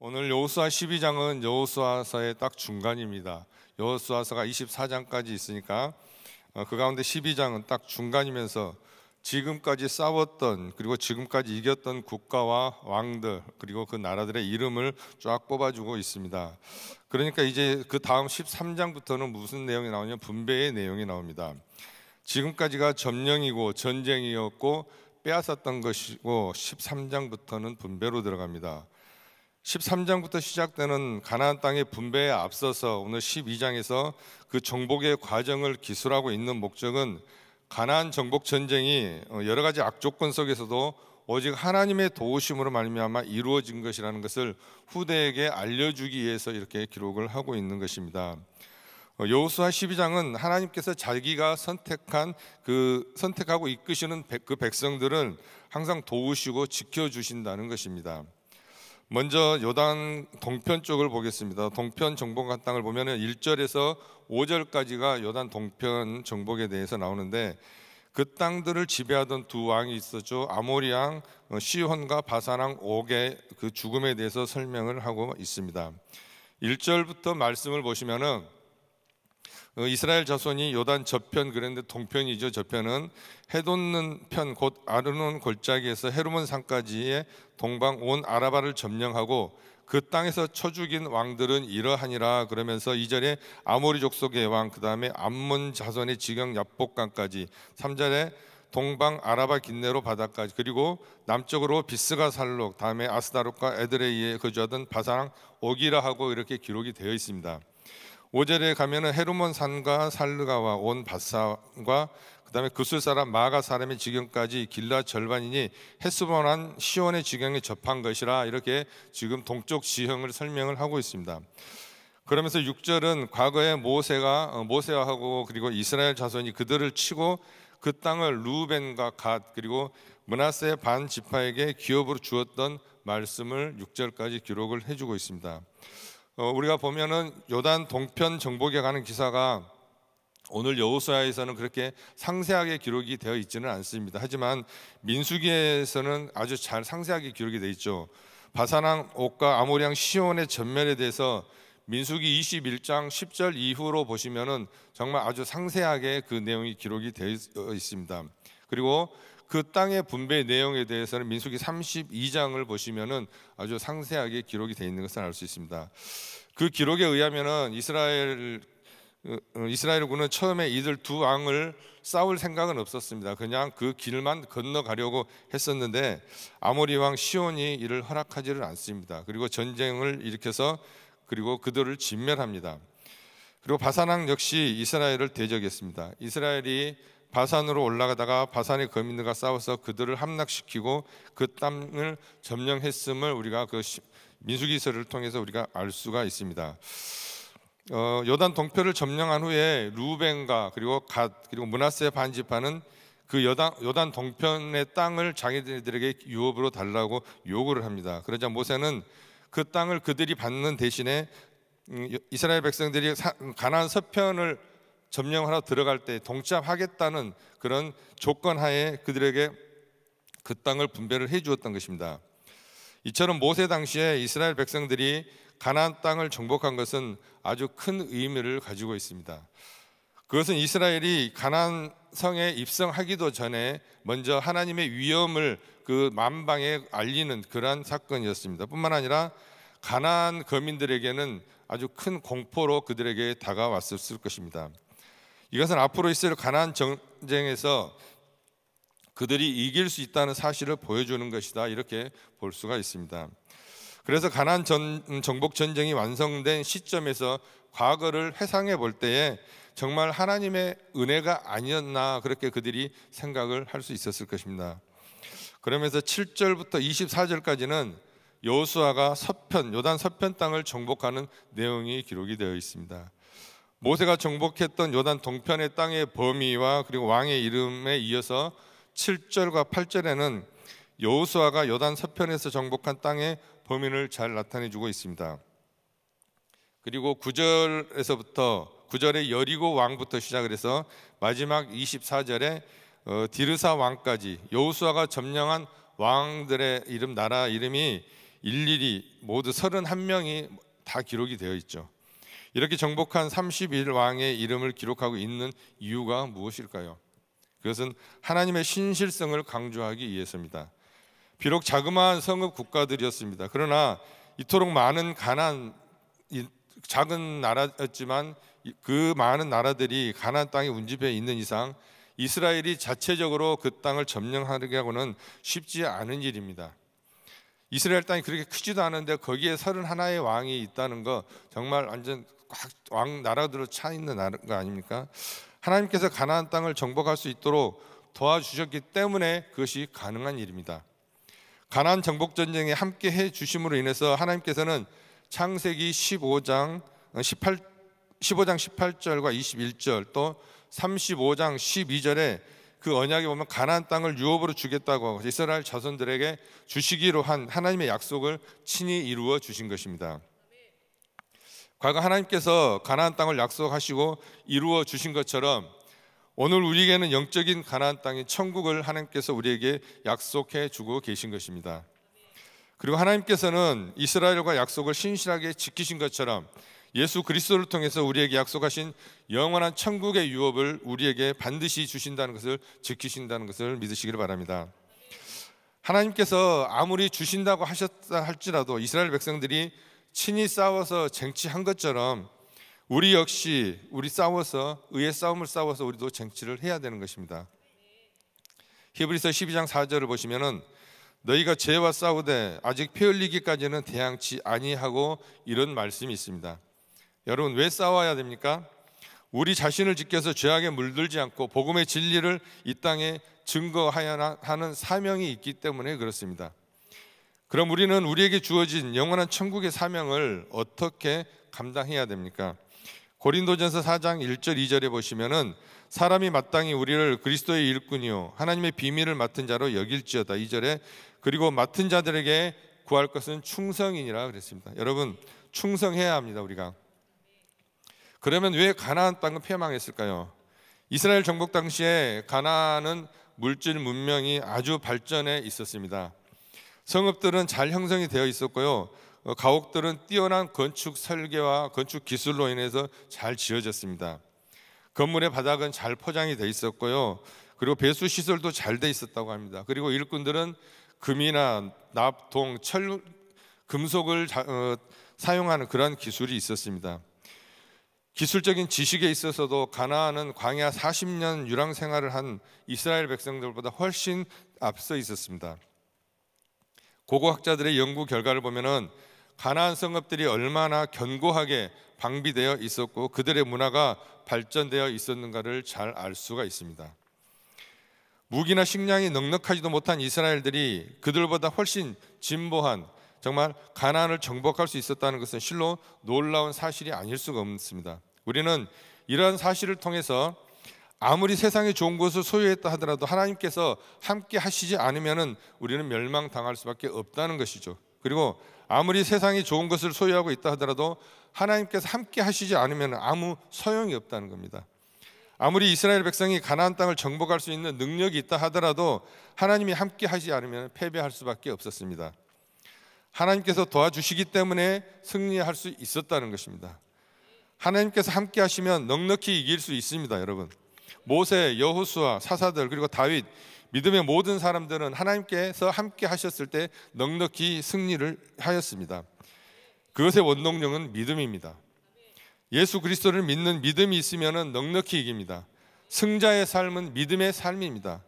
오늘 여호수아 12장은 여호수아서의 딱 중간입니다. 여호수아서가 24장까지 있으니까 그 가운데 12장은 딱 중간이면서 지금까지 싸웠던 그리고 지금까지 이겼던 국가와 왕들 그리고 그 나라들의 이름을 쫙 뽑아주고 있습니다. 그러니까 이제 그 다음 13장부터는 무슨 내용이 나오냐면 분배의 내용이 나옵니다. 지금까지가 점령이고 전쟁이었고 빼앗았던 것이고 13장부터는 분배로 들어갑니다. 13장부터 시작되는 가나안 땅의 분배에 앞서서 오늘 12장에서 그 정복의 과정을 기술하고 있는 목적은 가나안 정복 전쟁이 여러 가지 악조건 속에서도 오직 하나님의 도우심으로 말미암아 이루어진 것이라는 것을 후대에게 알려주기 위해서 이렇게 기록을 하고 있는 것입니다. 여호수아 12장은 하나님께서 자기가 선택하고 이끄시는 그 백성들은 항상 도우시고 지켜주신다는 것입니다. 먼저 요단 동편 쪽을 보겠습니다. 동편 정복한 땅을 보면 1절에서 5절까지가 요단 동편 정복에 대해서 나오는데 그 땅들을 지배하던 두 왕이 있었죠. 아모리 왕 시혼과 바산 왕 옥의 그 죽음에 대해서 설명을 하고 있습니다. 1절부터 말씀을 보시면은 이스라엘 자손이 요단 저편, 그런데 동편이죠. 저편은 해돋는 편 곧 아르논 골짜기에서 헤르몬 산까지의 동방 온 아라바를 점령하고 그 땅에서 쳐 죽인 왕들은 이러하니라. 그러면서 2절에 아모리 족속의 왕, 그 다음에 암몬 자손의 지경 야복강까지, 3절에 동방 아라바 긴네로 바다까지, 그리고 남쪽으로 비스가 살록, 다음에 아스다롯과 에드레이에 거주하던 바산 오기라 하고 이렇게 기록이 되어 있습니다. 5절에 가면은 헤르몬 산과 살르가와 온 바산과 그다음에 구슬 사람 마가 사람의 지경까지 길라 절반이니 헤스본한 시온의 지경에 접한 것이라, 이렇게 지금 동쪽 지형을 설명을 하고 있습니다. 그러면서 6절은 과거에 모세와하고 그리고 이스라엘 자손이 그들을 치고 그 땅을 루벤과 갓 그리고 므낫세 반 지파에게 기업으로 주었던 말씀을 6절까지 기록을 해주고 있습니다. 우리가 보면은 요단 동편 정복에 가는 기사가 오늘 여호수아에서는 그렇게 상세하게 기록이 되어 있지는 않습니다. 하지만 민수기에서는 아주 잘 상세하게 기록이 되어 있죠. 바산 왕 옥과 아모리 왕 시온의 전멸에 대해서 민수기 21장 10절 이후로 보시면은 정말 아주 상세하게 그 내용이 기록이 되어 있습니다. 그리고 그 땅의 분배 내용에 대해서는 민수기 32장을 보시면은 아주 상세하게 기록이 되어 있는 것을 알 수 있습니다. 그 기록에 의하면은 이스라엘군은 처음에 이들 두 왕을 싸울 생각은 없었습니다. 그냥 그 길만 건너가려고 했었는데 아모리 왕 시온이 이를 허락하지를 않습니다. 그리고 전쟁을 일으켜서 그리고 그들을 진멸합니다. 그리고 바산 왕 역시 이스라엘을 대적했습니다. 이스라엘이 바산으로 올라가다가 바산의 거민들과 싸워서 그들을 함락시키고 그 땅을 점령했음을 우리가 그 민수기서를 통해서 우리가 알 수가 있습니다. 요단 동편을 점령한 후에 루벤과 그리고 갓 그리고 므낫세 반지파는 그 요단 동편의 땅을 자기들에게 유업으로 달라고 요구를 합니다. 그러자 모세는 그 땅을 그들이 받는 대신에 이스라엘 백성들이 가나안 서편을 점령하러 들어갈 때 동참하겠다는 그런 조건 하에 그들에게 그 땅을 분배를 해 주었던 것입니다. 이처럼 모세 당시에 이스라엘 백성들이 가나안 땅을 정복한 것은 아주 큰 의미를 가지고 있습니다. 그것은 이스라엘이 가나안 성에 입성하기도 전에 먼저 하나님의 위엄을 그 만방에 알리는 그러한 사건이었습니다. 뿐만 아니라 가나안 거민들에게는 아주 큰 공포로 그들에게 다가왔을 것입니다. 이것은 앞으로 있을 가나안 전쟁에서 그들이 이길 수 있다는 사실을 보여주는 것이다, 이렇게 볼 수가 있습니다. 그래서 가나안 정복 전쟁이 완성된 시점에서 과거를 회상해 볼 때에 정말 하나님의 은혜가 아니었나, 그렇게 그들이 생각을 할 수 있었을 것입니다. 그러면서 7절부터 24절까지는 여호수아가 요단 서편 땅을 정복하는 내용이 기록이 되어 있습니다. 모세가 정복했던 요단 동편의 땅의 범위와 그리고 왕의 이름에 이어서 7절과 8절에는 여호수아가 요단 서편에서 정복한 땅의 범위를 잘 나타내 주고 있습니다. 그리고 9절에 여리고 왕부터 시작을 해서 마지막 24절에 디르사 왕까지 여호수아가 점령한 왕들의 이름, 나라 이름이 일일이 모두 31명이 다 기록이 되어 있죠. 이렇게 정복한 31왕의 이름을 기록하고 있는 이유가 무엇일까요? 그것은 하나님의 신실성을 강조하기 위해서입니다. 비록 자그마한 성읍 국가들이었습니다. 그러나 이토록 많은 작은 나라였지만 그 많은 나라들이 가나안 땅에 운집해 있는 이상 이스라엘이 자체적으로 그 땅을 점령하기하고는 쉽지 않은 일입니다. 이스라엘 땅이 그렇게 크지도 않은데 거기에 31의 왕이 있다는 거 정말 완전 꽉 왕 나라들로 차 있는 나라가 아닙니까? 하나님께서 가나안 땅을 정복할 수 있도록 도와주셨기 때문에 그것이 가능한 일입니다. 가나안 정복 전쟁에 함께 해 주심으로 인해서 하나님께서는 창세기 15장 18절과 21절 또 35장 12절에 그 언약에 보면 가나안 땅을 유업으로 주겠다고 하고 이스라엘 자손들에게 주시기로 한 하나님의 약속을 친히 이루어 주신 것입니다. 과거 하나님께서 가나안 땅을 약속하시고 이루어 주신 것처럼 오늘 우리에게는 영적인 가나안 땅인 천국을 하나님께서 우리에게 약속해 주고 계신 것입니다. 그리고 하나님께서는 이스라엘과 약속을 신실하게 지키신 것처럼 예수 그리스도를 통해서 우리에게 약속하신 영원한 천국의 유업을 우리에게 반드시 주신다는 것을 지키신다는 것을 믿으시기를 바랍니다. 하나님께서 아무리 주신다고 하셨다 할지라도 이스라엘 백성들이 친히 싸워서 쟁취한 것처럼 우리 역시 의의 싸움을 싸워서 우리도 쟁취를 해야 되는 것입니다. 히브리서 12장 4절을 보시면은 너희가 죄와 싸우되 아직 피 흘리기까지는 대항치 아니하고 이런 말씀이 있습니다. 여러분 왜 싸워야 됩니까? 우리 자신을 지켜서 죄악에 물들지 않고 복음의 진리를 이 땅에 증거하여야 하는 사명이 있기 때문에 그렇습니다. 그럼 우리는 우리에게 주어진 영원한 천국의 사명을 어떻게 감당해야 됩니까? 고린도전서 4장 1절 2절에 보시면은 사람이 마땅히 우리를 그리스도의 일꾼이요 하나님의 비밀을 맡은 자로 여길지어다 2절에 그리고 맡은 자들에게 구할 것은 충성이니라 그랬습니다. 여러분 충성해야 합니다. 우리가. 그러면 왜 가나안 땅은 폐망했을까요? 이스라엘 정복 당시에 가나안은 물질 문명이 아주 발전해 있었습니다. 성읍들은 잘 형성이 되어 있었고요. 가옥들은 뛰어난 건축 설계와 건축 기술로 인해서 잘 지어졌습니다. 건물의 바닥은 잘 포장이 되어 있었고요. 그리고 배수 시설도 잘 되어 있었다고 합니다. 그리고 일꾼들은 금이나 납, 동, 철, 금속을 사용하는 그런 기술이 있었습니다. 기술적인 지식에 있어서도 가나안은 광야 40년 유랑 생활을 한 이스라엘 백성들보다 훨씬 앞서 있었습니다. 고고학자들의 연구 결과를 보면은 가나안 성읍들이 얼마나 견고하게 방비되어 있었고 그들의 문화가 발전되어 있었는가를 잘 알 수가 있습니다. 무기나 식량이 넉넉하지도 못한 이스라엘들이 그들보다 훨씬 진보한 정말 가나안을 정복할 수 있었다는 것은 실로 놀라운 사실이 아닐 수가 없습니다. 우리는 이러한 사실을 통해서 아무리 세상에 좋은 것을 소유했다 하더라도 하나님께서 함께 하시지 않으면 우리는 멸망당할 수밖에 없다는 것이죠. 그리고 아무리 세상에 좋은 것을 소유하고 있다 하더라도 하나님께서 함께 하시지 않으면 아무 소용이 없다는 겁니다. 아무리 이스라엘 백성이 가나안 땅을 정복할 수 있는 능력이 있다 하더라도 하나님이 함께 하지 않으면 패배할 수밖에 없었습니다. 하나님께서 도와주시기 때문에 승리할 수 있었다는 것입니다. 하나님께서 함께 하시면 넉넉히 이길 수 있습니다. 여러분 모세, 여호수아, 사사들 그리고 다윗 믿음의 모든 사람들은 하나님께서 함께 하셨을 때 넉넉히 승리를 하였습니다. 그것의 원동력은 믿음입니다. 예수 그리스도를 믿는 믿음이 있으면 넉넉히 이깁니다. 승자의 삶은 믿음의 삶입니다.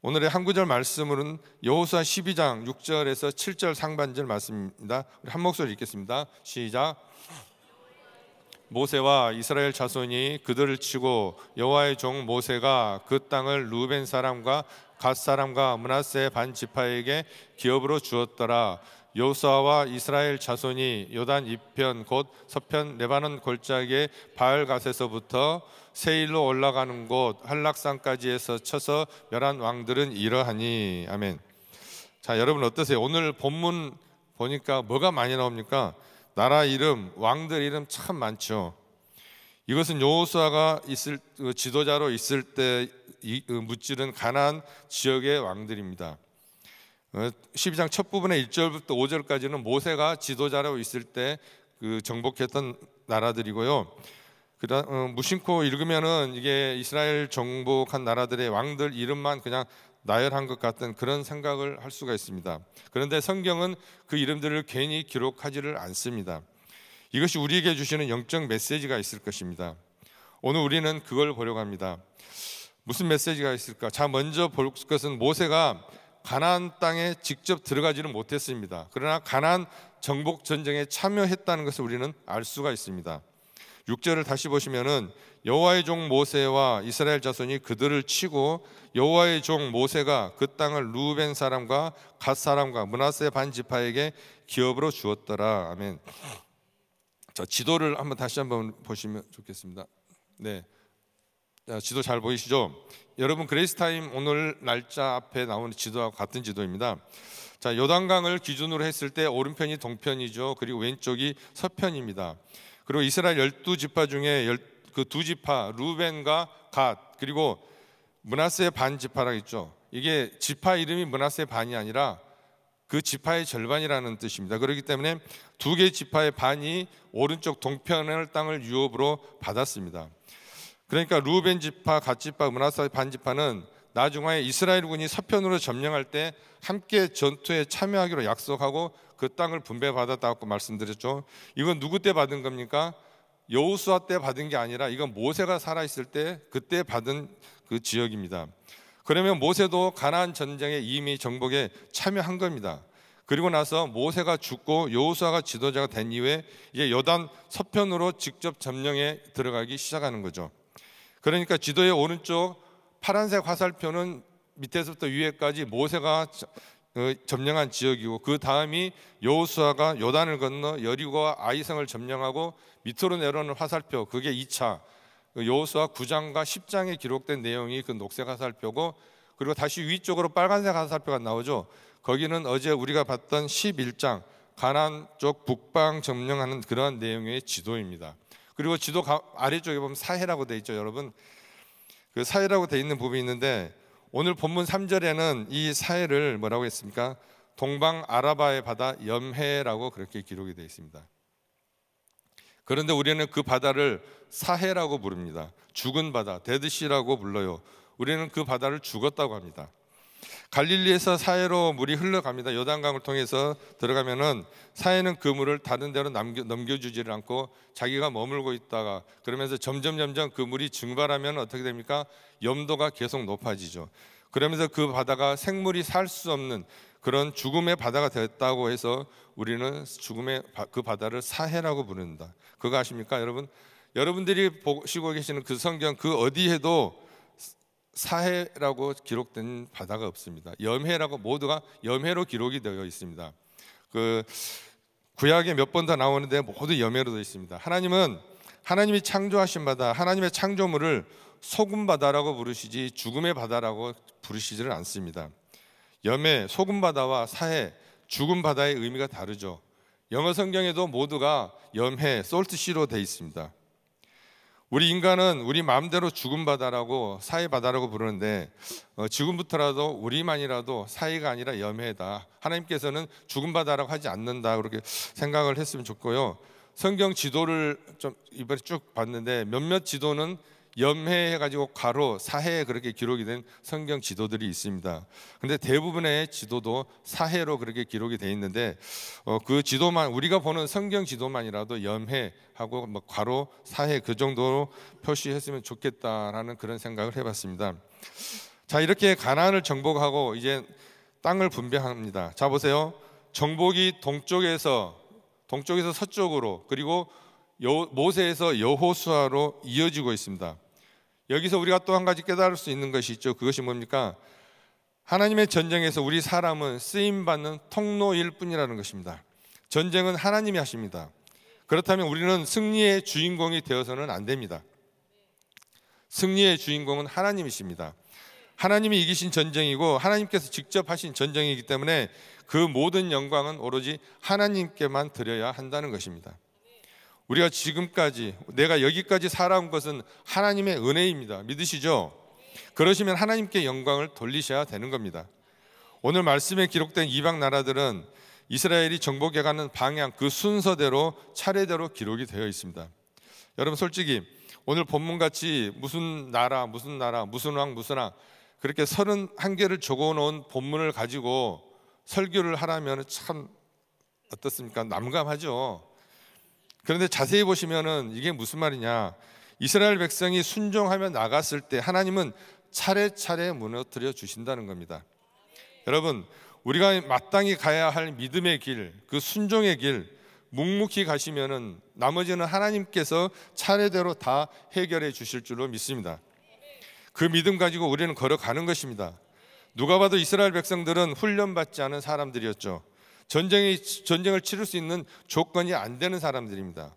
오늘의 한 구절 말씀은 여호수아 12장 6절에서 7절 상반절 말씀입니다. 우리 한 목소리 읽겠습니다. 시작. 모세와 이스라엘 자손이 그들을 치고 여호와의 종 모세가 그 땅을 루벤 사람과 갓 사람과 므낫세 반 지파에게 기업으로 주었더라. 여호수아와 이스라엘 자손이 요단 이편 곧 서편 레바논 골짜기의 바알갓에서부터 세일로 올라가는 곳 한락산까지에서 쳐서 멸한 왕들은 이러하니. 아멘. 자, 여러분 어떠세요? 오늘 본문 보니까 뭐가 많이 나옵니까? 나라 이름, 왕들 이름 참 많죠. 이것은 여호수아가 지도자로 있을 때 무찌른 가나안 지역의 왕들입니다. 12장 첫 부분의 1절부터 5절까지는 모세가 지도자로 있을 때 그 정복했던 나라들이고요. 그다음 무심코 읽으면은 이게 이스라엘 정복한 나라들의 왕들 이름만 그냥 나열한 것 같은 그런 생각을 할 수가 있습니다. 그런데 성경은 그 이름들을 괜히 기록하지를 않습니다. 이것이 우리에게 주시는 영적 메시지가 있을 것입니다. 오늘 우리는 그걸 보려고 합니다. 무슨 메시지가 있을까? 자, 먼저 볼 것은 모세가 가나안 땅에 직접 들어가지는 못했습니다. 그러나 가나안 정복 전쟁에 참여했다는 것을 우리는 알 수가 있습니다. 6절을 다시 보시면은 여호와의 종 모세와 이스라엘 자손이 그들을 치고 여호와의 종 모세가 그 땅을 루벤 사람과 갓 사람과 므낫세 반 지파에게 기업으로 주었더라. 아멘. 자, 지도를 다시 한번 보시면 좋겠습니다. 네. 자, 지도 잘 보이시죠? 여러분, 그레이스타임 오늘 날짜 앞에 나오는 지도하고 같은 지도입니다. 자, 요단강을 기준으로 했을 때 오른편이 동편이죠. 그리고 왼쪽이 서편입니다. 그리고 이스라엘 12지파 중에 그 2지파 루벤과 갓 그리고 므낫세 반 지파라고 있죠. 이게 지파 이름이 므낫세 반이 아니라 그 지파의 절반이라는 뜻입니다. 그렇기 때문에 2개 지파의 반이 오른쪽 동편의 땅을 유업으로 받았습니다. 그러니까 루벤 지파, 갓 지파, 므낫세 반 지파는 나중에 이스라엘군이 서편으로 점령할 때 함께 전투에 참여하기로 약속하고 그 땅을 분배받았다고 말씀드렸죠. 이건 누구 때 받은 겁니까? 여호수아 때 받은 게 아니라 이건 모세가 살아있을 때 그때 받은 그 지역입니다. 그러면 모세도 가나안 전쟁에 이미 정복에 참여한 겁니다. 그리고 나서 모세가 죽고 여호수아가 지도자가 된 이후에 이제 요단 서편으로 직접 점령에 들어가기 시작하는 거죠. 그러니까 지도의 오른쪽 파란색 화살표는 밑에서부터 위에까지 모세가 점령한 지역이고 그 다음이 여호수아가 요단을 건너 여리고와 아이성을 점령하고 밑으로 내려오는 화살표, 그게 2차 여호수아 9장과 10장에 기록된 내용이 그 녹색 화살표고, 그리고 다시 위쪽으로 빨간색 화살표가 나오죠. 거기는 어제 우리가 봤던 11장 가나안 쪽 북방 점령하는 그러한 내용의 지도입니다. 그리고 지도 아래쪽에 보면 사해라고 되어 있죠. 여러분, 그 사해라고 되어 있는 부분이 있는데 오늘 본문 3절에는 이 사해를 뭐라고 했습니까? 동방 아라바의 바다 염해라고 그렇게 기록이 되어 있습니다. 그런데 우리는 그 바다를 사해라고 부릅니다. 죽은 바다, 데드시라고 불러요. 우리는 그 바다를 죽었다고 합니다. 갈릴리에서 사해로 물이 흘러갑니다. 요단강을 통해서 들어가면은 사해는 그 물을 다른 데로 넘겨주지를 않고 자기가 머물고 있다가 그러면서 점점 그 물이 증발하면 어떻게 됩니까? 염도가 계속 높아지죠. 그러면서 그 바다가 생물이 살 수 없는 그런 죽음의 바다가 됐다고 해서 우리는 죽음의 그 바다를 사해라고 부른다. 그거 아십니까, 여러분? 여러분들이 보시고 계시는 그 성경 그 어디에도 사해라고 기록된 바다가 없습니다. 염해라고 모두가 염해로 기록이 되어 있습니다. 그 구약에 몇 번 더 나오는데 모두 염해로 되어 있습니다. 하나님은 하나님이 창조하신 바다, 하나님의 창조물을 소금 바다라고 부르시지 죽음의 바다라고 부르시지를 않습니다. 염해, 소금 바다와 사해, 죽은 바다의 의미가 다르죠. 영어 성경에도 모두가 염해, 솔트시로 되어 있습니다. 우리 인간은 우리 마음대로 죽은 바다라고 사해 바다라고 부르는데 지금부터라도 우리만이라도 사해가 아니라 염해다. 하나님께서는 죽은 바다라고 하지 않는다. 그렇게 생각을 했으면 좋고요. 성경 지도를 좀 이번에 쭉 봤는데 몇몇 지도는 염해 해가지고 가로 사해에 그렇게 기록이 된 성경 지도들이 있습니다. 근데 대부분의 지도도 사해로 그렇게 기록이 돼 있는데 그 지도만 우리가 보는 성경 지도만이라도 염해하고 뭐 가로 사해 그 정도로 표시했으면 좋겠다라는 그런 생각을 해봤습니다. 자, 이렇게 가나안을 정복하고 이제 땅을 분배합니다. 자, 보세요. 정복이 동쪽에서 서쪽으로 그리고 모세에서 여호수아로 이어지고 있습니다. 여기서 우리가 또 한 가지 깨달을 수 있는 것이 있죠. 그것이 뭡니까? 하나님의 전쟁에서 우리 사람은 쓰임받는 통로일 뿐이라는 것입니다. 전쟁은 하나님이 하십니다. 그렇다면 우리는 승리의 주인공이 되어서는 안 됩니다. 승리의 주인공은 하나님이십니다. 하나님이 이기신 전쟁이고 하나님께서 직접 하신 전쟁이기 때문에 그 모든 영광은 오로지 하나님께만 드려야 한다는 것입니다. 우리가 지금까지 내가 여기까지 살아온 것은 하나님의 은혜입니다. 믿으시죠? 그러시면 하나님께 영광을 돌리셔야 되는 겁니다. 오늘 말씀에 기록된 이방 나라들은 이스라엘이 정복해가는 방향, 그 순서대로 차례대로 기록이 되어 있습니다. 여러분 솔직히 오늘 본문같이 무슨 나라, 무슨 왕, 무슨 왕 그렇게 31개를 적어놓은 본문을 가지고 설교를 하라면 참 어떻습니까? 난감하죠. 그런데 자세히 보시면은 이게 무슨 말이냐, 이스라엘 백성이 순종하며 나갔을 때 하나님은 차례차례 무너뜨려 주신다는 겁니다. 여러분, 우리가 마땅히 가야 할 믿음의 길, 그 순종의 길 묵묵히 가시면은 나머지는 하나님께서 차례대로 다 해결해 주실 줄로 믿습니다. 그 믿음 가지고 우리는 걸어가는 것입니다. 누가 봐도 이스라엘 백성들은 훈련받지 않은 사람들이었죠. 전쟁을 치를 수 있는 조건이 안 되는 사람들입니다.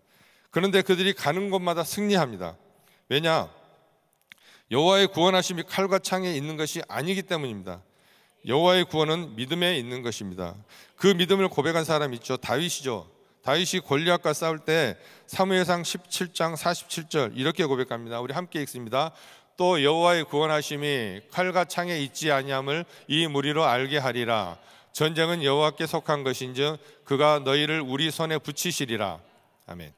그런데 그들이 가는 곳마다 승리합니다. 왜냐? 여호와의 구원하심이 칼과 창에 있는 것이 아니기 때문입니다. 여호와의 구원은 믿음에 있는 것입니다. 그 믿음을 고백한 사람이 있죠. 다윗이죠. 다윗이 골리앗과 싸울 때 사무엘상 17장 47절 이렇게 고백합니다. 우리 함께 읽습니다. 또 여호와의 구원하심이 칼과 창에 있지 아니함을 이 무리로 알게 하리라. 전쟁은 여호와께 속한 것인즉 그가 너희를 우리 손에 붙이시리라. 아멘.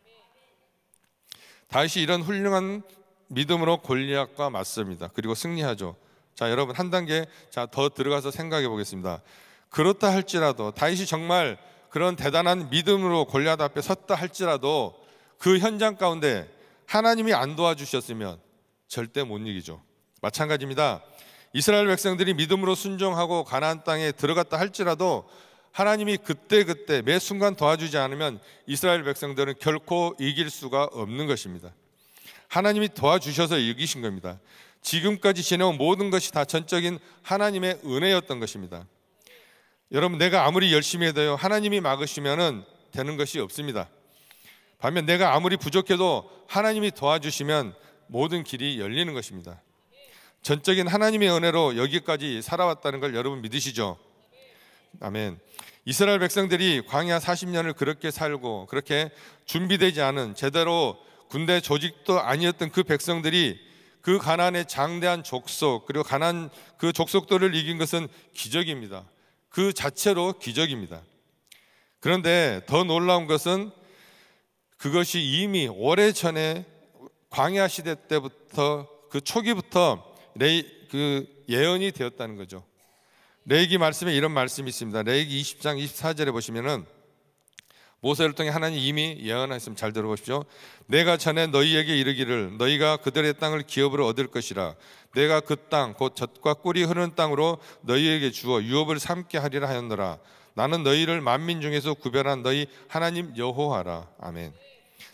다윗이 이런 훌륭한 믿음으로 골리앗과 맞습니다. 그리고 승리하죠. 자, 여러분 한 단계 더 들어가서 생각해 보겠습니다. 그렇다 할지라도 다윗이 정말 그런 대단한 믿음으로 골리앗 앞에 섰다 할지라도 그 현장 가운데 하나님이 안 도와주셨으면 절대 못 이기죠. 마찬가지입니다. 이스라엘 백성들이 믿음으로 순종하고 가나안 땅에 들어갔다 할지라도 하나님이 그때 매 순간 도와주지 않으면 이스라엘 백성들은 결코 이길 수가 없는 것입니다. 하나님이 도와주셔서 이기신 겁니다. 지금까지 지내온 모든 것이 다 전적인 하나님의 은혜였던 것입니다. 여러분, 내가 아무리 열심히 해도요, 하나님이 막으시면 되는 것이 없습니다. 반면 내가 아무리 부족해도 하나님이 도와주시면 모든 길이 열리는 것입니다. 전적인 하나님의 은혜로 여기까지 살아왔다는 걸 여러분 믿으시죠? 아멘. 이스라엘 백성들이 광야 40년을 그렇게 살고 그렇게 준비되지 않은 제대로 군대 조직도 아니었던 그 백성들이 그 가나안의 장대한 족속 그리고 가나안 그 족속들을 이긴 것은 기적입니다. 그 자체로 기적입니다. 그런데 더 놀라운 것은 그것이 이미 오래전에 광야 시대 때부터 그 초기부터 그 예언이 되었다는 거죠. 레위기 말씀에 이런 말씀이 있습니다. 레위기 20장 24절에 보시면은 모세를 통해 하나님 이미 예언하셨으면 잘 들어보십시오. 내가 전에 너희에게 이르기를 너희가 그들의 땅을 기업으로 얻을 것이라. 내가 그 땅 곧 젖과 꿀이 흐르는 땅으로 너희에게 주어 유업을 삼게 하리라 하였노라. 나는 너희를 만민 중에서 구별한 너희 하나님 여호와라. 아멘.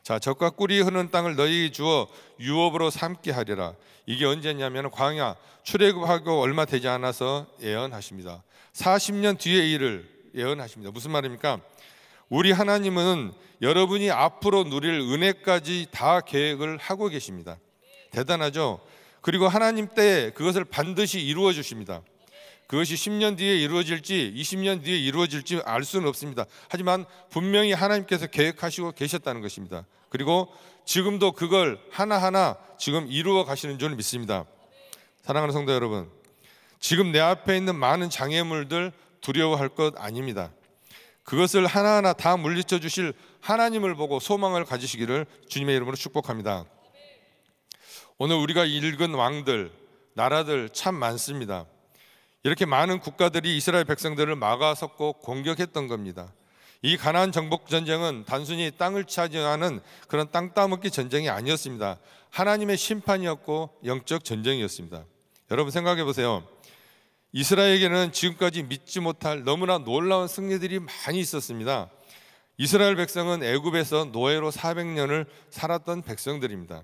자, 젖과 꿀이 흐르는 땅을 너희에게 주어 유업으로 삼게 하리라. 이게 언제냐면 광야 출애굽하고 얼마 되지 않아서 예언하십니다. 40년 뒤의 일을 예언하십니다. 무슨 말입니까? 우리 하나님은 여러분이 앞으로 누릴 은혜까지 다 계획을 하고 계십니다. 대단하죠? 그리고 하나님 때에 그것을 반드시 이루어 주십니다. 그것이 10년 뒤에 이루어질지 20년 뒤에 이루어질지 알 수는 없습니다. 하지만 분명히 하나님께서 계획하시고 계셨다는 것입니다. 그리고 지금도 그걸 하나하나 지금 이루어 가시는 줄 믿습니다. 사랑하는 성도 여러분, 지금 내 앞에 있는 많은 장애물들 두려워할 것 아닙니다. 그것을 하나하나 다 물리쳐 주실 하나님을 보고 소망을 가지시기를 주님의 이름으로 축복합니다. 오늘 우리가 읽은 왕들, 나라들 참 많습니다. 이렇게 많은 국가들이 이스라엘 백성들을 막아섰고 공격했던 겁니다. 이 가나안 정복 전쟁은 단순히 땅을 차지하는 그런 땅 따먹기 전쟁이 아니었습니다. 하나님의 심판이었고 영적 전쟁이었습니다. 여러분 생각해 보세요. 이스라엘에게는 지금까지 믿지 못할 너무나 놀라운 승리들이 많이 있었습니다. 이스라엘 백성은 애굽에서 노예로 400년을 살았던 백성들입니다.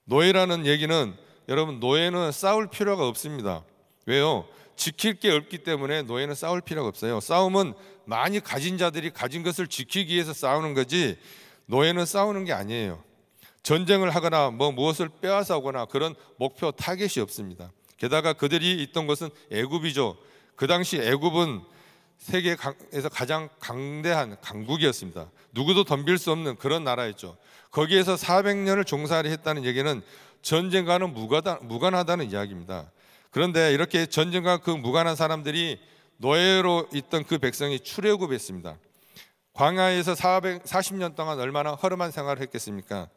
노예라는 얘기는 여러분 노예는 싸울 필요가 없습니다. 왜요? 지킬 게 없기 때문에 노예는 싸울 필요가 없어요. 싸움은 많이 가진 자들이 가진 것을 지키기 위해서 싸우는 거지 노예는 싸우는 게 아니에요. 전쟁을 하거나 무엇을 빼앗아 오거나 그런 목표 타겟이 없습니다. 게다가 그들이 있던 곳은 애굽이죠. 그 당시 애굽은 세계에서 가장 강대한 강국이었습니다. 누구도 덤빌 수 없는 그런 나라였죠. 거기에서 400년을 종살이 했다는 얘기는 전쟁과는 무관하다는 이야기입니다. 그런데 이렇게 전쟁과 그 무관한 사람들이 노예로 있던 그 백성이 출애굽했습니다. 광야에서 440년 동안 얼마나 허름한 생활을 했겠습니까?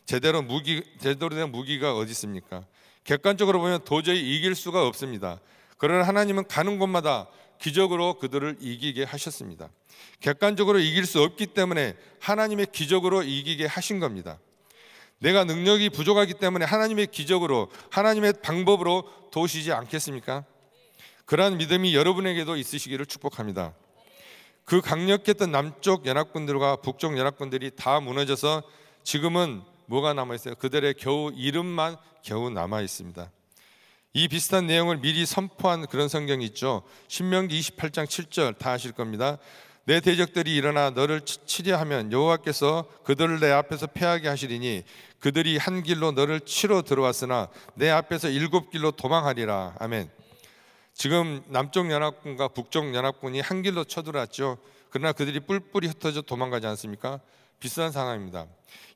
제대로 된 무기가 어디 있습니까? 객관적으로 보면 도저히 이길 수가 없습니다. 그러나 하나님은 가는 곳마다 기적으로 그들을 이기게 하셨습니다. 객관적으로 이길 수 없기 때문에 하나님의 기적으로 이기게 하신 겁니다. 내가 능력이 부족하기 때문에 하나님의 기적으로, 하나님의 방법으로 도우시지 않겠습니까? 그러한 믿음이 여러분에게도 있으시기를 축복합니다. 그 강력했던 남쪽 연합군들과 북쪽 연합군들이 다 무너져서 지금은 뭐가 남아있어요? 그들의 겨우 이름만 겨우 남아있습니다. 이 비슷한 내용을 미리 선포한 그런 성경이 있죠. 신명기 28장 7절 다 아실 겁니다. 내 대적들이 일어나 너를 치려 하면 여호와께서 그들을 내 앞에서 패하게 하시리니 그들이 한 길로 너를 치러 들어왔으나 내 앞에서 7길로 도망하리라. 아멘. 지금 남쪽 연합군과 북쪽 연합군이 한 길로 쳐들어왔죠. 그러나 그들이 뿔뿔이 흩어져 도망가지 않습니까? 비슷한 상황입니다.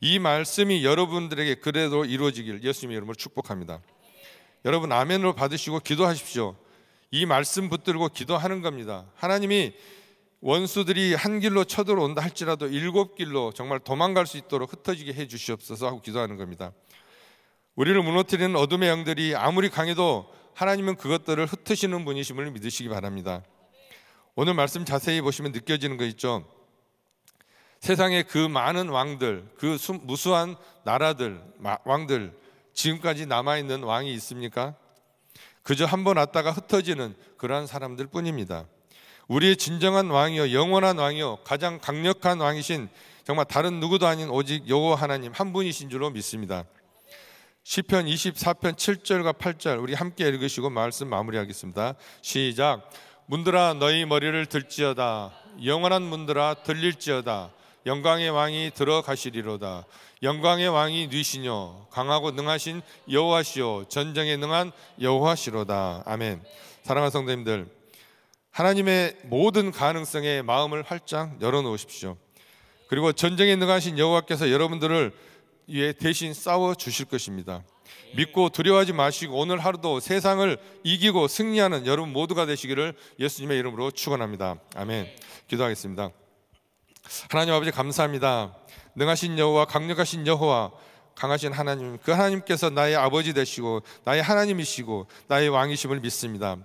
이 말씀이 여러분들에게 그래도 이루어지길 예수님의 이름으로 축복합니다. 여러분 아멘으로 받으시고 기도하십시오. 이 말씀 붙들고 기도하는 겁니다. 하나님이 원수들이 한 길로 쳐들어온다 할지라도 7길로 정말 도망갈 수 있도록 흩어지게 해 주시옵소서 하고 기도하는 겁니다. 우리를 무너뜨리는 어둠의 영들이 아무리 강해도 하나님은 그것들을 흩으시는 분이심을 믿으시기 바랍니다. 오늘 말씀 자세히 보시면 느껴지는 거 있죠. 세상의 그 많은 왕들, 그 무수한 나라들, 왕들, 지금까지 남아있는 왕이 있습니까? 그저 한번 왔다가 흩어지는 그러한 사람들 뿐입니다. 우리의 진정한 왕이요, 영원한 왕이요, 가장 강력한 왕이신 정말 다른 누구도 아닌 오직 여호와 하나님 한 분이신 줄로 믿습니다. 시편 24편 7절과 8절 우리 함께 읽으시고 말씀 마무리하겠습니다. 시작. 문들아 너희 머리를 들지어다. 영원한 문들아 들릴지어다. 영광의 왕이 들어가시리로다. 영광의 왕이 누이시뇨 강하고 능하신 여호와시오 전쟁에 능한 여호와시로다. 아멘. 사랑하는 성도님들, 하나님의 모든 가능성에 마음을 활짝 열어놓으십시오. 그리고 전쟁에 능하신 여호와께서 여러분들을 위해 대신 싸워 주실 것입니다. 믿고 두려워하지 마시고 오늘 하루도 세상을 이기고 승리하는 여러분 모두가 되시기를 예수님의 이름으로 축원합니다. 아멘. 기도하겠습니다. 하나님 아버지 감사합니다. 능하신 여호와, 강력하신 여호와, 강하신 하나님, 그 하나님께서 나의 아버지 되시고 나의 하나님이시고 나의 왕이심을 믿습니다.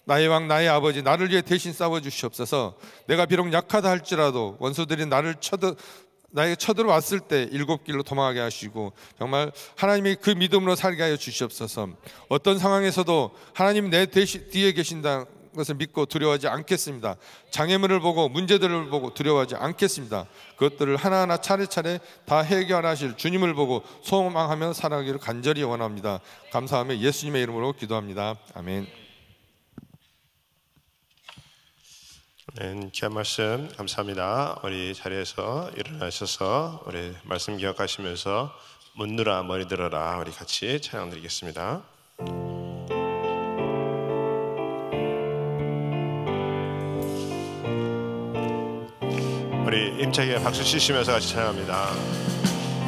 나의 왕, 나의 아버지, 나를 위해 대신 싸워 주시옵소서. 내가 비록 약하다 할지라도 원수들이 나에게 쳐들어왔을 때 7길로 도망하게 하시고 정말 하나님이 그 믿음으로 살게 하여 주시옵소서. 어떤 상황에서도 하나님 내 뒤에 계신다는 것을 믿고 두려워하지 않겠습니다. 장애물을 보고 문제들을 보고 두려워하지 않겠습니다. 그것들을 하나하나 차례차례 다 해결하실 주님을 보고 소망하며 살아가기를 간절히 원합니다. 감사하며 예수님의 이름으로 기도합니다. 아멘. 귀한 말씀 감사합니다. 우리 자리에서 일어나셔서 우리 말씀 기억하시면서 문들아 머리 들어라 우리 같이 찬양 드리겠습니다. 우리 힘차게 박수 치시면서 같이 찬양합니다.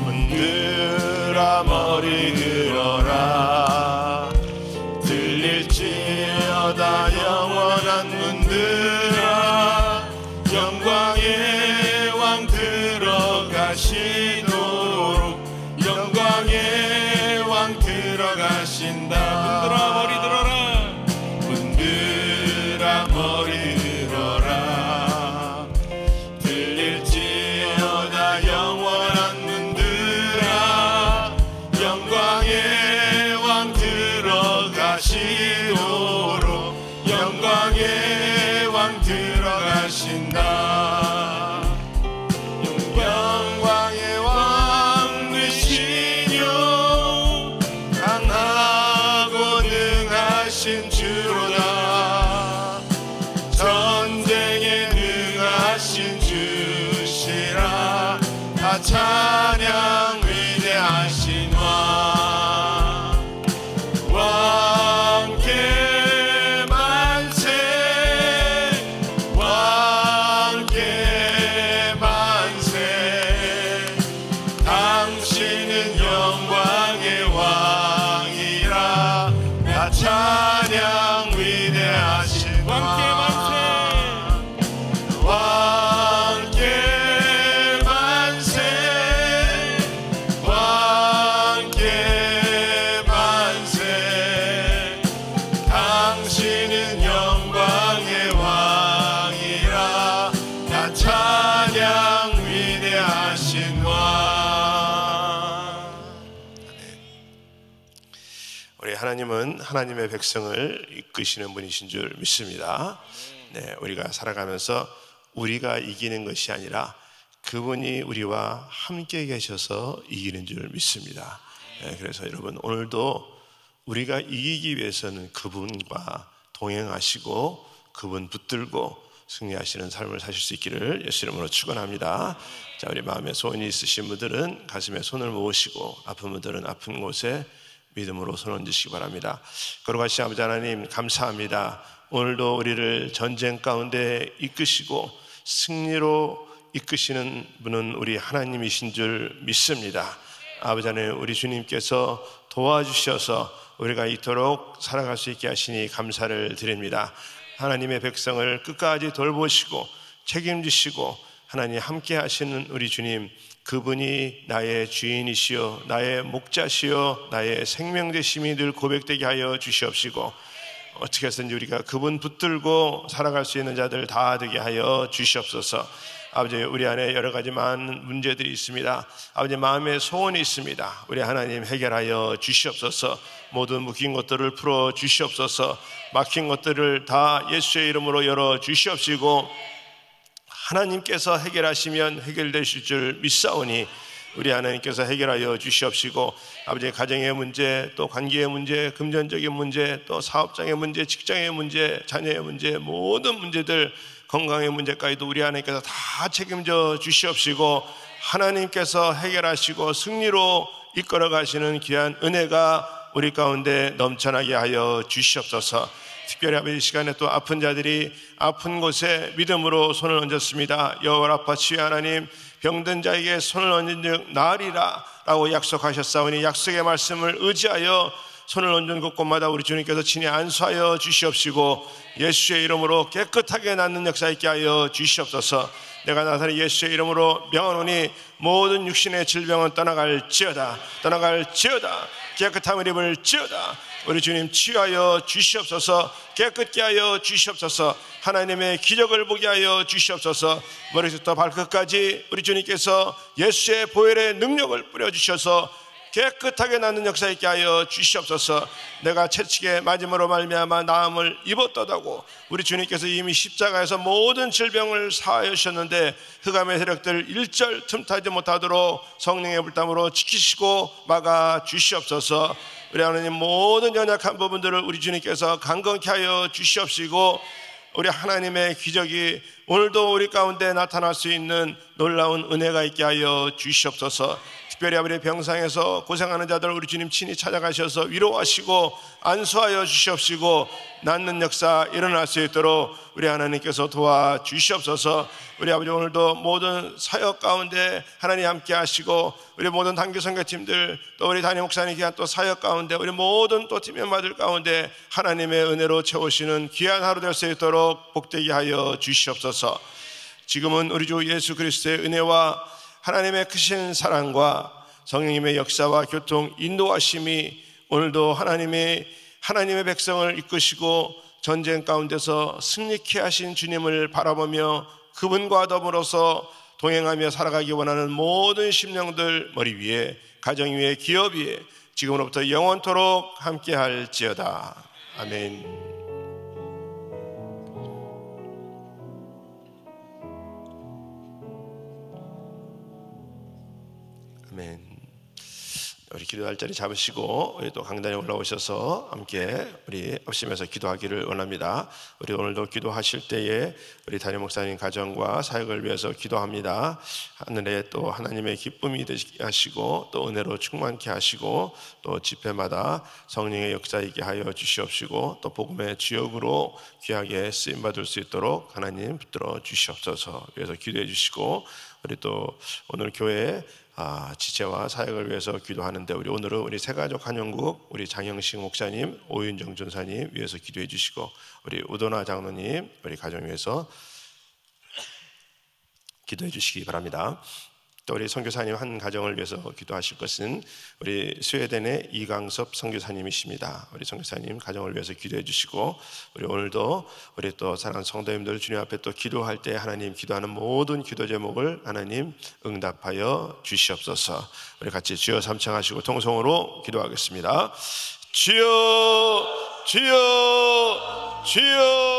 문들아 머리 들어라 들릴지어다 영원한 문들아 영광의 왕 들어가시도록 영광의 왕 들어가신다. 문들아 머리 들어라 문들아 머리 들어라 들릴지어다 영원한 문들아 영광의 왕 들어가시도록 영광의 왕 들어가신다. 영광의 왕 되시뇨 강하고 능하신 주로다. 전쟁에 능하신 주시라. 다 찬양 위대하신 왕 왕께 만세 왕께 만세 당신은 영광의 왕이라. 다 찬양 위대하신 왕께 만세 하나님은 하나님의 백성을 이끄시는 분이신 줄 믿습니다. 네, 우리가 살아가면서 우리가 이기는 것이 아니라 그분이 우리와 함께 계셔서 이기는 줄 믿습니다. 네, 그래서 여러분 오늘도 우리가 이기기 위해서는 그분과 동행하시고 그분 붙들고 승리하시는 삶을 사실 수 있기를 예수 이름으로 축원합니다. 자, 우리 마음에 소원이 있으신 분들은 가슴에 손을 모으시고 아픈 분들은 아픈 곳에 믿음으로 손 얹으시기 바랍니다. 거룩하신 아버지 하나님 감사합니다. 오늘도 우리를 전쟁 가운데 이끄시고 승리로 이끄시는 분은 우리 하나님이신 줄 믿습니다. 아버지 하나님, 우리 주님께서 도와주셔서 우리가 이토록 살아갈 수 있게 하시니 감사를 드립니다. 하나님의 백성을 끝까지 돌보시고 책임지시고 하나님 함께 하시는 우리 주님, 그분이 나의 주인이시여 나의 목자시여 나의 생명 되심이 늘 고백되게 하여 주시옵시고, 어떻게 해서든지 우리가 그분 붙들고 살아갈 수 있는 자들 다 되게 하여 주시옵소서. 아버지, 우리 안에 여러 가지 많은 문제들이 있습니다. 아버지, 마음에 소원이 있습니다. 우리 하나님 해결하여 주시옵소서. 모든 묶인 것들을 풀어 주시옵소서. 막힌 것들을 다 예수의 이름으로 열어 주시옵시고, 하나님께서 해결하시면 해결되실 줄 믿사오니 우리 하나님께서 해결하여 주시옵시고, 아버지 가정의 문제, 또 관계의 문제, 금전적인 문제, 또 사업장의 문제, 직장의 문제, 자녀의 문제, 모든 문제들, 건강의 문제까지도 우리 하나님께서 다 책임져 주시옵시고, 하나님께서 해결하시고 승리로 이끌어 가시는 귀한 은혜가 우리 가운데 넘쳐나게 하여 주시옵소서. 특별히 아버지 이 시간에 또 아픈 자들이 아픈 곳에 믿음으로 손을 얹었습니다. 여호와 라파 치유 하나님, 병든 자에게 손을 얹은 즉 나으리라 라고 약속하셨사오니 약속의 말씀을 의지하여 손을 얹은 곳곳마다 우리 주님께서 친히 안수하여 주시옵시고, 예수의 이름으로 깨끗하게 낫는 역사 있게 하여 주시옵소서. 내가 나사렛 예수의 이름으로 명하노니 모든 육신의 질병은 떠나갈지어다, 떠나갈지어다, 깨끗함을 입을지어다. 우리 주님 치유하여 주시옵소서. 깨끗게 하여 주시옵소서. 하나님의 기적을 보게 하여 주시옵소서. 머리부터 발끝까지 우리 주님께서 예수의 보혈의 능력을 뿌려주셔서 깨끗하게 낫는 역사 있게 하여 주시옵소서. 내가 채찍에 맞음으로 말미암아 나음을 입었다고 우리 주님께서 이미 십자가에서 모든 질병을 사하여 주셨는데, 흑암의 세력들 일절 틈타지 못하도록 성령의 불담으로 지키시고 막아 주시옵소서. 우리 하나님 모든 연약한 부분들을 우리 주님께서 강건케 하여 주시옵시고, 우리 하나님의 기적이 오늘도 우리 가운데 나타날 수 있는 놀라운 은혜가 있게 하여 주시옵소서. 특별히 아버지 병상에서 고생하는 자들 우리 주님 친히 찾아가셔서 위로하시고 안수하여 주시옵시고, 낫는 역사 일어날 수 있도록 우리 하나님께서 도와주시옵소서. 우리 아버지 오늘도 모든 사역 가운데 하나님 함께 하시고, 우리 모든 단기 선교팀들, 또 우리 담임 목사님 귀한 또 사역 가운데 우리 모든 또 팀 멤버들 가운데 하나님의 은혜로 채우시는 귀한 하루 될 수 있도록 복되게 하여 주시옵소서. 지금은 우리 주 예수 그리스도의 은혜와 하나님의 크신 사랑과 성령님의 역사와 교통 인도하심이 오늘도 하나님의 백성을 이끄시고 전쟁 가운데서 승리케 하신 주님을 바라보며 그분과 더불어서 동행하며 살아가기 원하는 모든 심령들 머리 위에, 가정 위에, 기업 위에 지금으로부터 영원토록 함께 할지어다. 아멘. 아멘. 우리 기도할 자리 잡으시고 우리 또 강단에 올라오셔서 함께 우리 합심해서 기도하기를 원합니다. 우리 오늘도 기도하실 때에 우리 담임 목사님 가정과 사역을 위해서 기도합니다. 하늘에 또 하나님의 기쁨이 되게 하시고 또 은혜로 충만케 하시고 또 집회마다 성령의 역사이게 하여 주시옵시고 또 복음의 주역으로 귀하게 쓰임 받을 수 있도록 하나님 붙들어 주시옵소서. 위해서 기도해 주시고, 우리 또 오늘 교회 지체와 사역을 위해서 기도하는데 오늘은 우리 새가족 한영국 우리 장영식 목사님, 오윤정 전사님 위해서 기도해 주시고, 우리 우도나 장로님 우리 가정 위해서 기도해 주시기 바랍니다. 또 우리 선교사님 한 가정을 위해서 기도하실 것은 우리 스웨덴의 이강섭 선교사님이십니다. 우리 선교사님 가정을 위해서 기도해 주시고, 우리 오늘도 우리 또 사랑하는 성도님들 주님 앞에 또 기도할 때 하나님 기도하는 모든 기도 제목을 하나님 응답하여 주시옵소서. 우리 같이 주여 삼창하시고 통성으로 기도하겠습니다. 주여 주여 주여